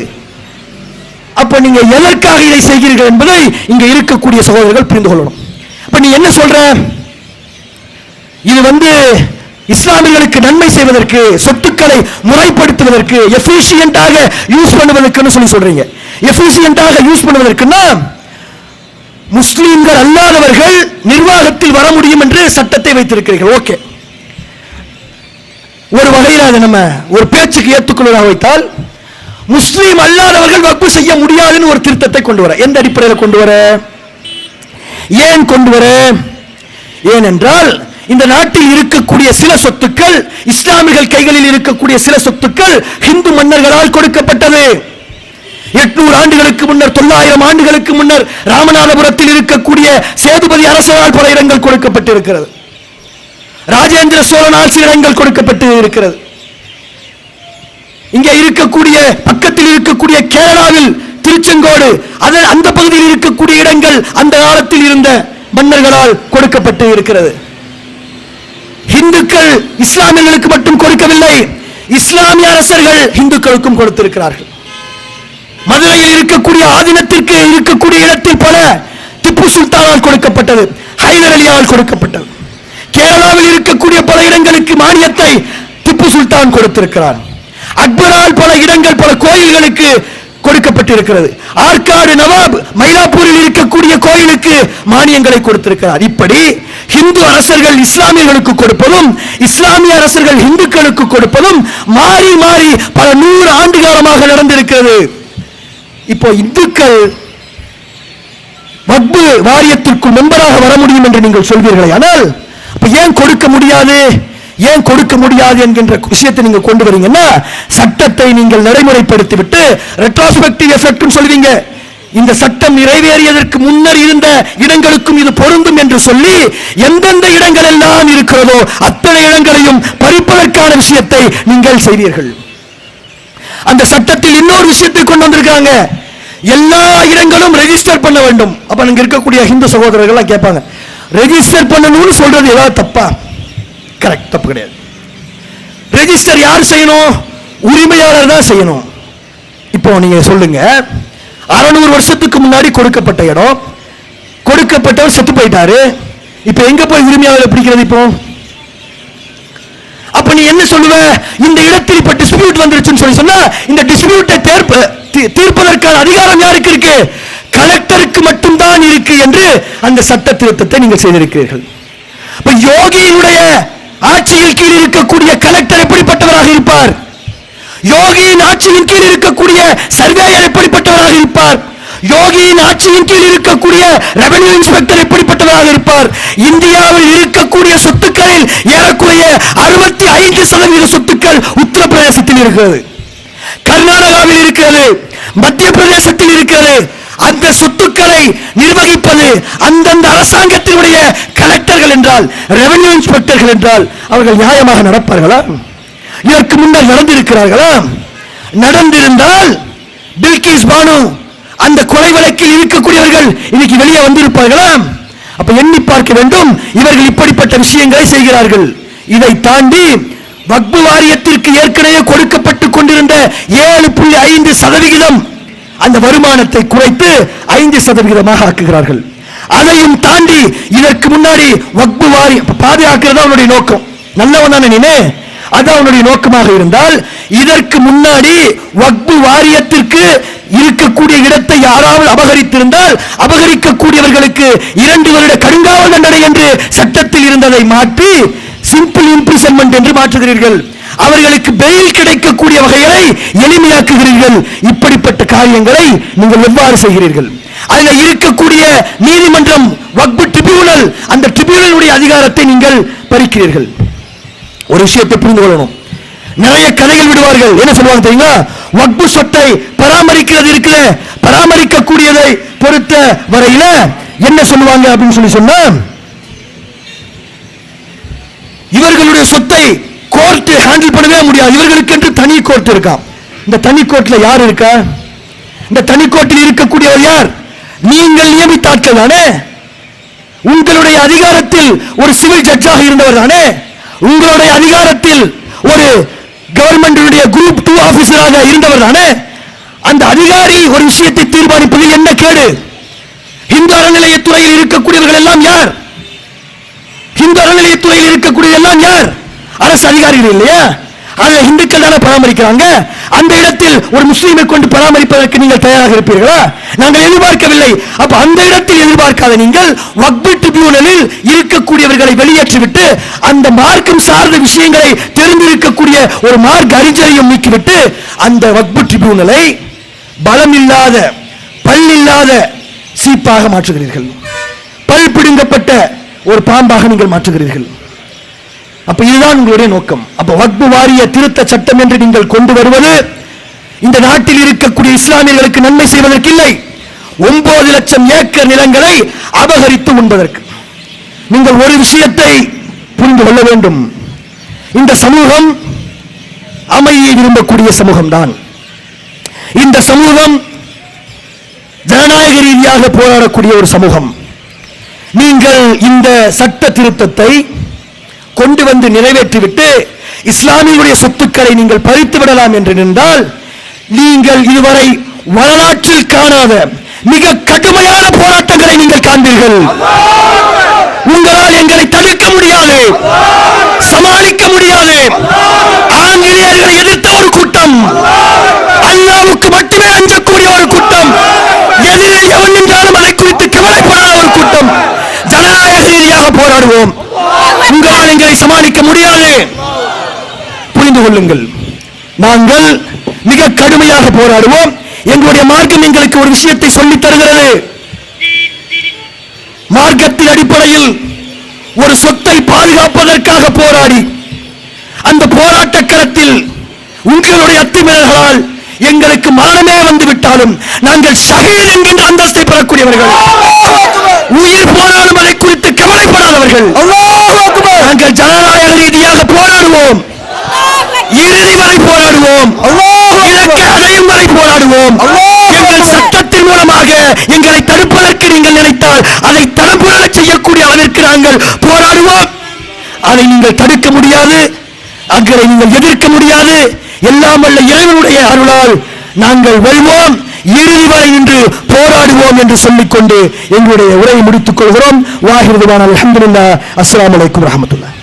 அப்ப நீங்க எதற்காக இதை செய்கிறீர்கள் என்பதை இங்க இருக்கக்கூடிய சகோதரர்கள் புரிந்து கொள்ளணும். அப்ப நீ என்ன சொல்ற? இது இஸ்லாமியர்களுக்கு நன்மை செய்வதற்கு, சொத்துக்களை முறைப்படுத்துவதற்கு, எஃபிஷியன்ட்டாக யூஸ் பண்ணுவதற்கு சொல்லி சொல்றீங்க. எஃபிஷியன்ட்டாக யூஸ் பண்ணுவதற்குன்னா முஸ்லிம்கள் அல்லாதவர்கள் நிர்வாகத்தில் வர முடியும் என்று சட்டத்தை வைத்திருக்கிறீர்கள். ஓகே, ஒரு வகையில் அதை நம்ம ஒரு பேச்சுக்கு ஏற்றுக்கொள்வதாக வைத்தால், முஸ்லீம் அல்லாதவர்கள் வக்ஃப் செய்ய முடியாதுன்னு ஒரு திருத்தத்தை கொண்டு வர. எந்த அடிப்படையில் கொண்டு வர? ஏன் கொண்டு வர? ஏனென்றால் இந்த நாட்டில் இருக்கக்கூடிய சில சொத்துக்கள், இஸ்லாமியர்கள் கைகளில் இருக்கக்கூடிய சில சொத்துக்கள் இந்து மன்னர்களால் கொடுக்கப்பட்டது. 800 ஆண்டுகளுக்கு முன்னர், 900 ஆண்டுகளுக்கு முன்னர் ராமநாதபுரத்தில் இருக்கக்கூடிய சேதுபதி அரசரால் பல இடங்கள் கொடுக்கப்பட்டிருக்கிறது. ராஜேந்திர சோழனால் சில இடங்கள் கொடுக்கப்பட்டு இருக்கிறது. இங்கே இருக்கக்கூடிய பக்கத்தில் இருக்கக்கூடிய கேரளாவில் திருச்செங்கோடு, அந்த பகுதியில் இருக்கக்கூடிய இடங்கள் அந்த காலத்தில் இருந்த மன்னர்களால் கொடுக்கப்பட்டு இருக்கிறது. இந்துக்கள் இஸ்லாமியர்களுக்கு மட்டும் கொடுக்கவில்லை, இஸ்லாமிய அரசர்கள் இந்துக்களுக்கும் கொடுத்திருக்கிறார்கள். மதுரையில் இருக்கக்கூடிய ஆதீனத்திற்கு இருக்கக்கூடிய இடத்தில் பல திப்பு சுல்தானால் கொடுக்கப்பட்டது, ஹைதர் அலியால் கொடுக்கப்பட்டது. கேரளா இந்தியாவில் இருக்கக்கூடிய பல இடங்களுக்கு மானியத்தை திப்பு சுல்தான் கொடுத்திருக்கிறார். அக்பரால் பல இடங்கள், பல கோயில்களுக்கு கொடுக்கப்பட்டிருக்கிறது. ஆற்காடு நவாப் மயிலாப்பூரில் இருக்கக்கூடிய கோயிலுக்கு மானியங்களை கொடுத்திருக்கிறார். இப்படி இந்து அரசர்கள் இஸ்லாமியர்களுக்கு கொடுப்பதும், இஸ்லாமிய அரசர்கள் இந்துக்களுக்கு கொடுப்பதும் மாறி மாறி பல 100 ஆண்டு காலமாக நடந்திருக்கிறது. இப்போ இந்துக்கள் வக்பு வாரியத்திற்கு மெம்பராக வர முடியும் என்று நீங்கள் சொல்வீர்களே, ஆனால் ஏன் கொடுக்க முடியாது, ஏன் கொடுக்க முடியாது என்கின்ற விஷயத்தை நீங்க கொண்டு வரீங்கன்னா, சட்டத்தை நீங்கள் நடைமுறைப்படுத்திவிட்டு ரெட்ரோஸ்பெக்டிவ் எஃபெக்ட் சொல்வீங்க. இந்த சட்டம் நிறைவேறியதற்கு முன்னர் இருந்த இடங்களுக்கும் இது பொருந்தும் என்று சொல்லி எந்தெந்த இடங்கள் எல்லாம் இருக்கிறதோ அத்தனை இடங்களையும் பறிப்பதற்கான விஷயத்தை நீங்கள் செய்வீர்கள். அந்த சட்டத்தில் இன்னொரு விஷயத்தை கொண்டு வந்திருக்காங்க, எல்லா இடங்களும் ரெஜிஸ்டர் பண்ண வேண்டும். அப்ப அங்க இருக்கக்கூடிய இந்து சகோதரர்கள் கேட்பாங்க, ரெஜிஸ்டர் பண்ணணும்னு சொல்றது ஏதாவது தப்பா? கரெக்ட், தப்பு கிடையாது. ரெஜிஸ்டர் யார் செய்யணும்? உரிமையாளர் தான் செய்யணும். இப்போ நீங்க சொல்லுங்க, 600 வருஷத்துக்கு முன்னாடி கொடுக்கப்பட்ட இடம், கொடுக்கப்பட்டவர் செத்து போயிட்டாரு, இப்ப எங்க போய் உரிமையாளர் பிடிக்கிறது? இப்போ அப்ப நீ என்ன சொல்லுவ? இந்த இடத்தில் இப்ப டிஸ்பியூட் வந்துருச்சுன்னு சொல்லி சொன்னா, இந்த டிஸ்பியூட்டை தீர்ப்பதற்கான அதிகாரம் யாருக்கு இருக்கு? கலெக்டருக்கு மட்டும்தான் இருக்கு என்று அந்த சட்ட திருத்தத்தை நீங்கள் செய்திருக்கிறீர்கள். இப்ப யோகியினுடைய ஆட்சியில் கீழ் இருக்கக்கூடிய கலெக்டர் எப்படிப்பட்டவராக இருப்பார்? யோகியின் ஆட்சியின் கீழ் இருக்கக்கூடிய சர்வேயர் எப்படிப்பட்டவராக இருப்பார்? யோகியின் ஆட்சியின் கீழ் இருக்கக்கூடிய ரெவென்யூ இன்ஸ்பெக்டர் எப்படிப்பட்டவராக இருப்பார்? இந்தியாவில் இருக்கக்கூடிய சொத்துக்களில் ஏறக்குறைய 65% சொத்துக்கள் உத்தரப்பிரதேசத்தில் இருக்கிறது, கர்நாடகாவில் இருக்கிறது, மத்திய பிரதேசத்தில் இருக்கிறது. அந்த சொத்துக்களை நிர்வகிப்பது அந்தந்த அரசாங்கத்தினுடைய கலெக்டர்கள் என்றால், ரெவென்யூ இன்ஸ்பெக்டர்கள் என்றால் அவர்கள் நியாயமாக நடப்பார்களா? இதற்கு முன்னர் நடந்திருக்கிறார்களா? நடந்திருந்தால் பில்கிஸ் பானு அந்த கொலை வழக்கில் இருக்கக்கூடியவர்கள் இன்னைக்கு வெளியே வந்திருப்பார்களா? அப்ப எண்ணி பார்க்க வேண்டும், இவர்கள் இப்படிப்பட்ட விஷயங்களை செய்கிறார்கள். இதை தாண்டி வக்பு வாரியத்திற்கு ஏற்கனவே கொடுக்கப்பட்டுக் கொண்டிருந்த 7.5% அந்த வருமானத்தை குறைத்து 5% ஆக்குகிறார்கள். அதையும் தாண்டி இதற்கு முன்னாடி வக்பு வாரியம் பாதுகாக்கிறதா அவனுடைய நோக்கம், நல்லவன் தானே நீனே, அது அவனுடைய நோக்கமாக இருந்தால், இதற்கு முன்னாடி வக்பு வாரியத்திற்கு இருக்கக்கூடிய இடத்தை யாராவது அபகரித்திருந்தால் அபகரிக்கக்கூடியவர்களுக்கு 2 வருட கடுங்காவல் தண்டனை என்று சட்டத்தில் இருந்ததை மாற்றி சிம்பிள் இம்ப்ரிசன்மென்ட் என்று மாற்றுகிறீர்கள். அவர்களுக்கு பெயில் கிடைக்கக்கூடிய வகைகளை எளிமையாக்குகிறீர்கள். இப்படிப்பட்ட காரியங்களை நீங்கள் எவ்வாறு செய்கிறீர்கள்? அதில் இருக்கக்கூடிய நீதிமன்றம், வக்பு ட்ரிபியூனல், அந்த ட்ரிபியூனலுடைய அதிகாரத்தை நீங்கள் பறிக்கிறீர்கள். ஒரு விஷயத்தை புரிந்து கொள்ளணும், நிறைய கதைகள் விடுவார்கள். என்ன சொல்லுவாங்க தெரியுமா? வக்பு சொத்தை பராமரிக்கிறது இருக்குல்ல, பராமரிக்கக்கூடியதை பொறுத்த வரையில என்ன சொல்லுவாங்க அப்படின்னு சொல்லி சொன்னா, இவர்களுடைய சொத்தை கோர்ட் ஹேண்டில் பண்ணவே முடியாது, இவர்களுக்கு என்று தனி கோர்ட் இருக்கா. இந்த தனி கோர்ட்ல யார் இருக்கா? இந்த தனி கோர்ட்டில் இருக்கக்கூடியவர் யார்? நீங்கள் நியமித்தாட்கள் தானே. உங்களுடைய அதிகாரத்தில் ஒரு சிவில் ஜட்ஜாக இருந்தவர் தானே. உங்களுடைய அதிகாரத்தில் ஒரு கவர்மெண்ட் குரூப் 2 ஆபீசராக இருந்தவர் தானே. அந்த அதிகாரி ஒரு விஷயத்தை தீர்மானிப்பதில் என்ன கேடு? இந்து அறநிலையத்துறையில் இருக்கக்கூடியவர்கள் எல்லாம் யார்? இந்து அறநிலையத்துறையில் இருக்கக்கூடிய எல்லாம் யார்? அரசு அதிகாரிகள் இல்லையா? அதை இந்துக்கள் தானே பராமரிக்கிறாங்க. அந்த இடத்தில் ஒரு முஸ்லீமை கொண்டு பராமரிப்பதற்கு நீங்கள் தயாராக இருப்பீர்களா? நாங்கள் எதிர்பார்க்கவில்லை. அப்ப அந்த இடத்தில் எதிர்பார்க்காத நீங்கள் வக்பு ட்ரிபியூனலில் இருக்கக்கூடியவர்களை வெளியேற்றிவிட்டு அந்த மார்க்கம் சார்ந்த விஷயங்களை தெரிந்திருக்கக்கூடிய ஒரு மார்க் அறிஞரையும் நீக்கிவிட்டு அந்த வக்பு ட்ரிபியூனலை பலம் இல்லாத, பல் இல்லாத சீப்பாக மாற்றுகிறீர்கள். பல் பிடுங்கப்பட்ட ஒரு பாம்பாக நீங்கள் மாற்றுகிறீர்கள். அப்ப இதுதான் உங்களுடைய நோக்கம். அப்ப வக்பு வாரிய திருத்த சட்டம் என்று நீங்கள் கொண்டு வருவது இந்த நாட்டில் இருக்கக்கூடிய இஸ்லாமியர்களுக்கு நன்மை செய்வதற்கு இல்லை, 9 லட்சம் ஏக்கர் நிலங்களை அபகரித்து உண்பதற்கு. நீங்கள் ஒரு விஷயத்தை புரிந்து கொள்ள வேண்டும், இந்த சமூகம் அமைதியை விரும்பக்கூடிய சமூகம் தான். இந்த சமூகம் ஜனநாயக ரீதியாக போராடக்கூடிய ஒரு சமூகம். நீங்கள் இந்த சட்ட திருத்தத்தை கொண்டு வந்து நிறைவேற்றிவிட்டு இஸ்லாமியுடைய சொத்துக்களை நீங்கள் பறித்து விடலாம் என்று நின்றால், நீங்கள் இதுவரை வரலாற்றில் காணாத மிக கடுமையான போராட்டங்களை நீங்கள் காண்பீர்கள். உங்களால் எங்களை தடுக்க முடியாது. போராடுவோம். உங்களால் எங்களை சமாளிக்க முடியாது. புரிந்து கொள்ளுங்கள், நாங்கள் மிக கடுமையாக போராடுவோம். எங்களுடைய மார்க்கம் எங்களுக்கு ஒரு விஷயத்தை சொல்லித் தருகிறது. மார்க்கத்தின் அடிப்படையில் ஒரு சொத்தை பாதுகாப்பதற்காக போராடி அந்த போராட்ட களத்தில் உங்களுடைய அத்துமீறல்களால் எங்களுக்கு மரணமே வந்து விட்டாலும் நாங்கள் ஷஹீத் என்கின்ற அந்தஸ்தை பெறக்கூடியவர்கள். உயிர் போனாலும் அதை குறித்து கவலைப்படாதவர்கள். நாங்கள் ஜனநாயக ரீதியாக போராடுவோம், இறுதி வரை போராடுவோம், இலக்கை அடையும் வரை போராடுவோம். எங்கள் சட்டத்தின் மூலமாக எங்களை தடுப்பதற்கு நீங்கள் நினைத்தால் அதை தடுப்புற செய்யக்கூடிய அளவிற்கு நாங்கள் போராடுவோம். அதை நீங்கள் தடுக்க முடியாது, அங்களை நீங்கள் எதிர்க்க முடியாது. எல்லாம் வல்ல இறைவனுடைய அருளால் நாங்கள் வெல்வோம், இறுதி வரை நின்று போராடுவோம் என்று சொல்லிக்கொண்டு எங்களுடைய உரையை முடித்துக் கொள்கிறோம். வாஹிர் துவானா அல்ஹம்துலில்லாஹ். அஸ்ஸலாமு அலைக்கும் வரஹ்மத்துல்லாஹ்.